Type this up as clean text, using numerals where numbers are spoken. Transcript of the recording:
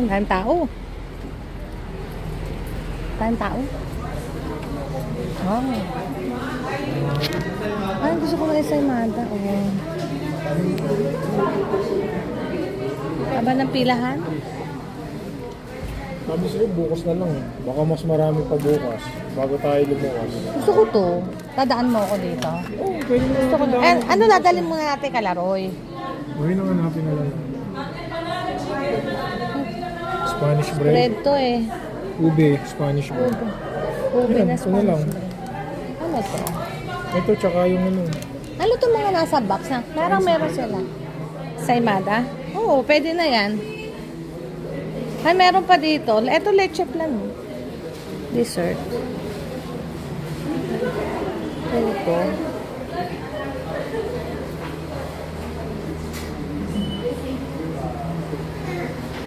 Ang daming tao. Daming tao. Wow. Ay, gusto ko na sa Imada. Oh. Aba ng pilahan? Sabi sa'yo, bukas na lang eh. Baka mas marami pa bukas bago tayo lumuwas. Gusto ko to. Tadaan mo ako dito. Oo, pwede mo Gusto ko na. Eh, ano dadalhin muna natin kalaroy? Gawin naman natin na lang. Spanish bread. Bread to eh. Ube, Spanish bread. Ube Yan, na ito na lang. Spanish bread. Ano to? Ito, tsaka yung ano. Ano to mga nasa box na? Meron sila. Sa Imada? Oo, pwede na yan. Ay, meron pa dito. Ito leche plan. Dessert. Ito.